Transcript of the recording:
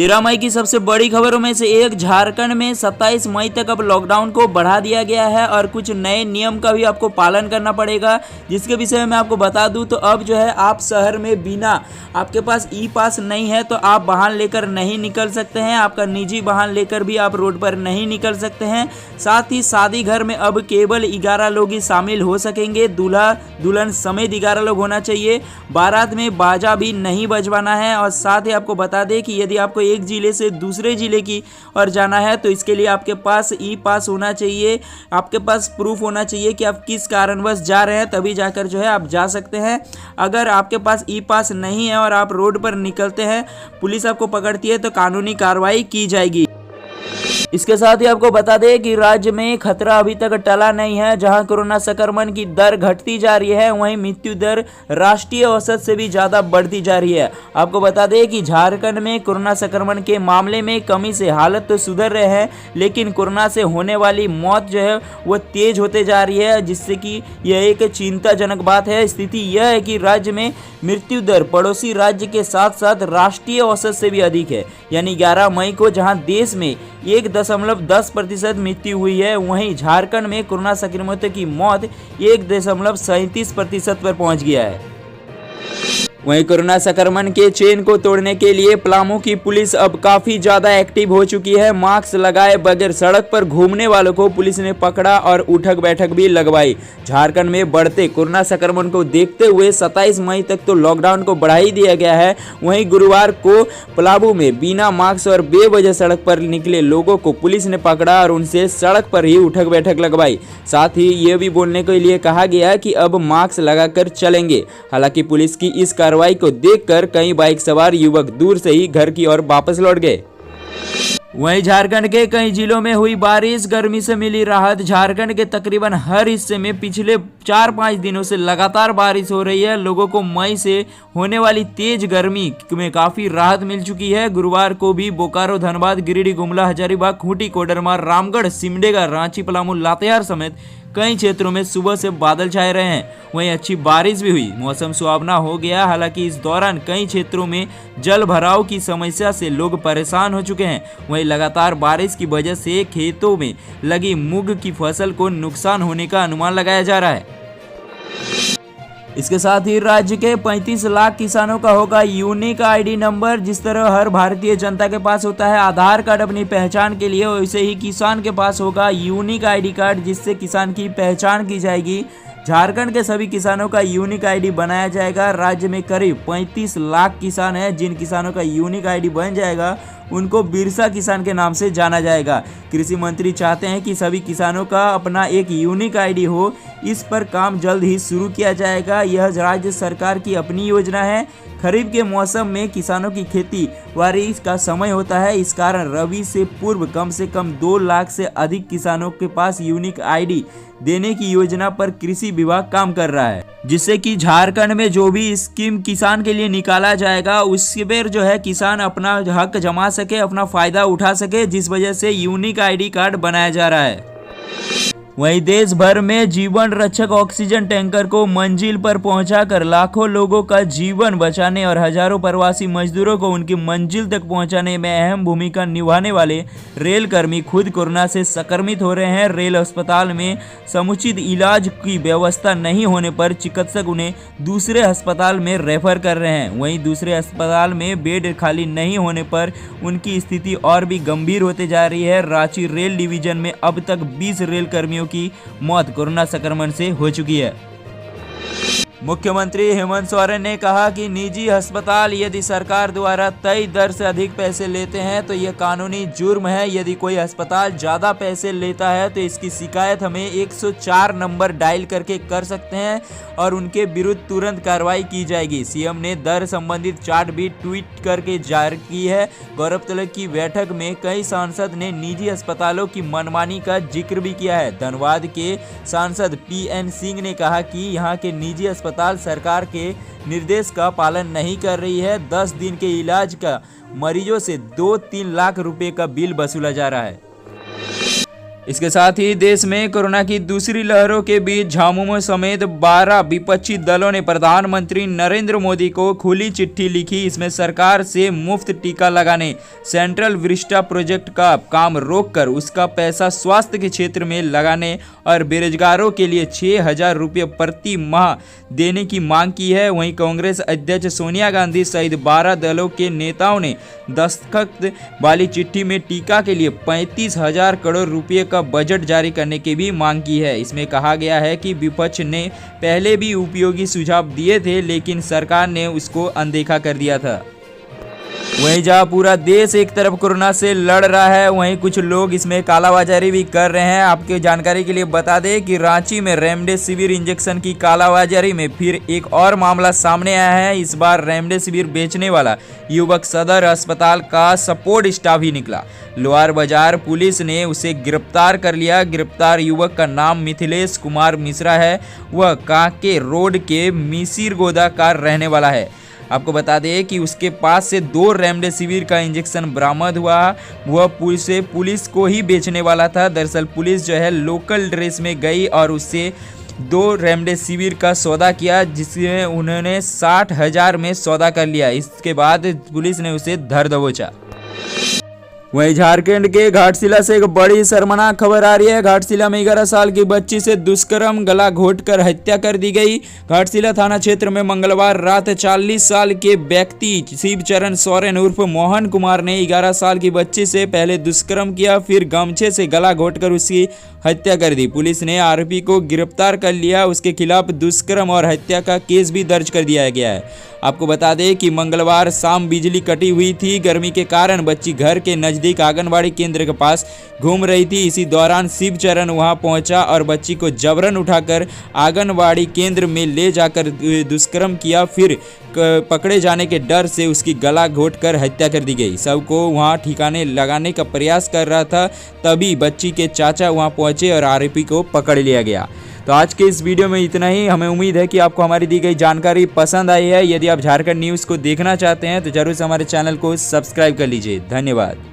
13 मई की सबसे बड़ी खबरों में से एक, झारखंड में 27 मई तक अब लॉकडाउन को बढ़ा दिया गया है और कुछ नए नियम का भी आपको पालन करना पड़ेगा, जिसके विषय में मैं आपको बता दूं तो अब जो है आप शहर में बिना आपके पास ई पास नहीं है तो आप वाहन लेकर नहीं निकल सकते हैं। आपका निजी वाहन लेकर भी आप रोड पर नहीं निकल सकते हैं। साथ ही शादी घर में अब केवल 11 लोग ही शामिल हो सकेंगे। दूल्हा दुल्हन समेत 11 लोग होना चाहिए। बारात में बाजा भी नहीं बजवाना है। और साथ ही आपको बता दें कि यदि आपको एक जिले से दूसरे जिले की और जाना है तो इसके लिए आपके पास ई पास होना चाहिए। आपके पास प्रूफ होना चाहिए कि आप किस कारणवश जा रहे हैं, तभी जाकर जो है आप जा सकते हैं। अगर आपके पास ई पास नहीं है और आप रोड पर निकलते हैं, पुलिस आपको पकड़ती है तो कानूनी कार्रवाई की जाएगी। इसके साथ ही आपको बता दें कि राज्य में खतरा अभी तक टला नहीं है। जहां कोरोना संक्रमण की दर घटती जा रही है, वहीं मृत्यु दर राष्ट्रीय औसत से भी ज़्यादा बढ़ती जा रही है। आपको बता दें कि झारखंड में कोरोना संक्रमण के मामले में कमी से हालत तो सुधर रहे हैं, लेकिन कोरोना से होने वाली मौत जो है वो तेज होते जा रही है, जिससे कि यह एक चिंताजनक बात है। स्थिति यह है कि राज्य में मृत्यु दर पड़ोसी राज्य के साथ साथ राष्ट्रीय औसत से भी अधिक है। यानी 11 मई को जहां देश में 1.10% मृत्यु हुई है, वहीं झारखंड में कोरोना संक्रमितों की मौत 1.37% पर पहुंच गया है। वहीं कोरोना संक्रमण के चेन को तोड़ने के लिए पलामू की पुलिस अब काफी ज्यादा एक्टिव हो चुकी है। मास्क लगाए बगैर सड़क पर घूमने वालों को पुलिस ने पकड़ा और उठक बैठक भी लगवाई। झारखंड में बढ़ते कोरोना संक्रमण को देखते हुए 27 मई तक तो लॉकडाउन को बढ़ा ही दिया गया है। वहीं गुरुवार को पलामू में बिना मास्क और बेवजह सड़क पर निकले लोगों को पुलिस ने पकड़ा और उनसे सड़क पर ही उठक बैठक लगवाई। साथ ही ये भी बोलने के लिए कहा गया कि अब मास्क लगाकर चलेंगे। हालांकि पुलिस की इस कार्रवाई को देखकर कई बाइक सवार युवक दूर से ही घर की ओर वापस लौट गए। वहीं झारखंड के कई जिलों में हुई बारिश, गर्मी से मिली राहत। झारखंड के तकरीबन हर हिस्से में पिछले 4-5 दिनों से लगातार बारिश हो रही है। लोगों को मई से होने वाली तेज गर्मी में काफी राहत मिल चुकी है। गुरुवार को भी बोकारो, धनबाद, गिरिडीह, गुमला, हजारीबाग, खूंटी, कोडरमा, रामगढ़, सिमडेगा, रांची, पलामू, लातेहार समेत कई क्षेत्रों में सुबह से बादल छाए रहे हैं। वहीं अच्छी बारिश भी हुई, मौसम सुहावना हो गया। हालांकि इस दौरान कई क्षेत्रों में जल भराव की समस्या से लोग परेशान हो चुके हैं। वहीं लगातार बारिश की वजह से खेतों में लगी मूंग की फसल को नुकसान होने का अनुमान लगाया जा रहा है। इसके साथ ही राज्य के 35 लाख किसानों का होगा यूनिक आईडी नंबर। जिस तरह हर भारतीय जनता के पास होता है आधार कार्ड अपनी पहचान के लिए, वैसे ही किसान के पास होगा यूनिक आईडी कार्ड, जिससे किसान की पहचान की जाएगी। झारखंड के सभी किसानों का यूनिक आईडी बनाया जाएगा। राज्य में करीब 35 लाख किसान हैं। जिन किसानों का यूनिक आईडी बन जाएगा उनको बिरसा किसान के नाम से जाना जाएगा। कृषि मंत्री चाहते हैं कि सभी किसानों का अपना एक यूनिक आईडी हो। इस पर काम जल्द ही शुरू किया जाएगा। यह राज्य सरकार की अपनी योजना है। खरीफ के मौसम में किसानों की खेती बाड़ी का समय होता है। इस कारण रबी से पूर्व कम से कम 2 लाख से अधिक किसानों के पास यूनिक आईडी देने की योजना पर कृषि विभाग काम कर रहा है, जिससे कि झारखंड में जो भी स्कीम किसान के लिए निकाला जाएगा उसके पर जो है किसान अपना हक जमा सके, अपना फायदा उठा सके, जिस वजह से यूनिक आईडी कार्ड बनाया जा रहा है। वहीं देश भर में जीवन रक्षक ऑक्सीजन टैंकर को मंजिल पर पहुंचाकर लाखों लोगों का जीवन बचाने और हजारों प्रवासी मजदूरों को उनकी मंजिल तक पहुंचाने में अहम भूमिका निभाने वाले रेल कर्मी खुद कोरोना से संक्रमित हो रहे हैं। रेल अस्पताल में समुचित इलाज की व्यवस्था नहीं होने पर चिकित्सक उन्हें दूसरे अस्पताल में रेफर कर रहे हैं। वहीं दूसरे अस्पताल में बेड खाली नहीं होने पर उनकी स्थिति और भी गंभीर होते जा रही है। रांची रेल डिवीजन में अब तक 20 रेल कर्मियों की मौत कोरोना संक्रमण से हो चुकी है। मुख्यमंत्री हेमंत सोरेन ने कहा कि निजी अस्पताल यदि सरकार द्वारा तय दर से अधिक पैसे लेते हैं तो यह कानूनी जुर्म है। यदि कोई अस्पताल ज़्यादा पैसे लेता है तो इसकी शिकायत हमें 104 नंबर डायल करके कर सकते हैं और उनके विरुद्ध तुरंत कार्रवाई की जाएगी। सीएम ने दर संबंधित चार्ट भी ट्वीट करके जारी की है। गौरतलब की बैठक में कई सांसद ने निजी अस्पतालों की मनमानी का जिक्र भी किया है। धनबाद के सांसद PN सिंह ने कहा कि यहाँ के निजी अस्पताल सरकार के निर्देश का पालन नहीं कर रही है। 10 दिन के इलाज का मरीजों से 2-3 लाख रुपए का बिल वसूला जा रहा है। इसके साथ ही देश में कोरोना की दूसरी लहरों के बीच झामुमो समेत 12 विपक्षी दलों ने प्रधानमंत्री नरेंद्र मोदी को खुली चिट्ठी लिखी। इसमें सरकार से मुफ्त टीका लगाने, सेंट्रल विस्टा प्रोजेक्ट का काम रोककर उसका पैसा स्वास्थ्य के क्षेत्र में लगाने और बेरोजगारों के लिए 6,000 रुपये प्रति माह देने की मांग की है। वहीं कांग्रेस अध्यक्ष सोनिया गांधी सहित 12 दलों के नेताओं ने दस्तखत वाली चिट्ठी में टीका के लिए 35,000 करोड़ रुपये का बजट जारी करने की भी मांग की है। इसमें कहा गया है कि विपक्ष ने पहले भी उपयोगी सुझाव दिए थे, लेकिन सरकार ने उसको अनदेखा कर दिया था। वहीं जहां पूरा देश एक तरफ कोरोना से लड़ रहा है, वहीं कुछ लोग इसमें कालाबाजारी भी कर रहे हैं। आपके जानकारी के लिए बता दें कि रांची में रेमडेसिविर इंजेक्शन की कालाबाजारी में फिर एक और मामला सामने आया है। इस बार रेमडेसिविर बेचने वाला युवक सदर अस्पताल का सपोर्ट स्टाफ ही निकला। लोहार बाजार पुलिस ने उसे गिरफ्तार कर लिया। गिरफ्तार युवक का नाम मिथिलेश कुमार मिश्रा है। वह कांके रोड के मिसिरगोदा का रहने वाला है। आपको बता दें कि उसके पास से 2 रेमडेसिविर का इंजेक्शन बरामद हुआ। वह पुलिस को ही बेचने वाला था। दरअसल पुलिस जो है लोकल ड्रेस में गई और उससे 2 रेमडेसिविर का सौदा किया, जिसमें उन्होंने 60,000 में सौदा कर लिया। इसके बाद पुलिस ने उसे धर दबोचा। वहीं झारखंड के घाटशिला से एक बड़ी शर्मनाक खबर आ रही है। घाटशिला में 11 साल की बच्ची से दुष्कर्म, गला घोंटकर हत्या कर दी गई। घाटशिला थाना क्षेत्र में मंगलवार रात 40 साल के व्यक्ति शिवचरण सोरेन उर्फ मोहन कुमार ने 11 साल की बच्ची से पहले दुष्कर्म किया, फिर गमछे से गला घोंटकर उसकी हत्या कर दी। पुलिस ने आरोपी को गिरफ्तार कर लिया। उसके खिलाफ दुष्कर्म और हत्या का केस भी दर्ज कर दिया गया है। आपको बता दें कि मंगलवार शाम बिजली कटी हुई थी। गर्मी के कारण बच्ची घर के नज़दीक आंगनबाड़ी केंद्र के पास घूम रही थी। इसी दौरान शिवचरण वहां पहुंचा और बच्ची को जबरन उठाकर आंगनबाड़ी केंद्र में ले जाकर दुष्कर्म किया। फिर पकड़े जाने के डर से उसकी गला घोंटकर हत्या कर दी गई। सबको वहां ठिकाने लगाने का प्रयास कर रहा था, तभी बच्ची के चाचा वहां पहुंचे और आरोपी को पकड़ लिया गया। तो आज के इस वीडियो में इतना ही। हमें उम्मीद है कि आपको हमारी दी गई जानकारी पसंद आई है। यदि आप झारखंड न्यूज़ को देखना चाहते हैं तो जरूर से हमारे चैनल को सब्सक्राइब कर लीजिए। धन्यवाद।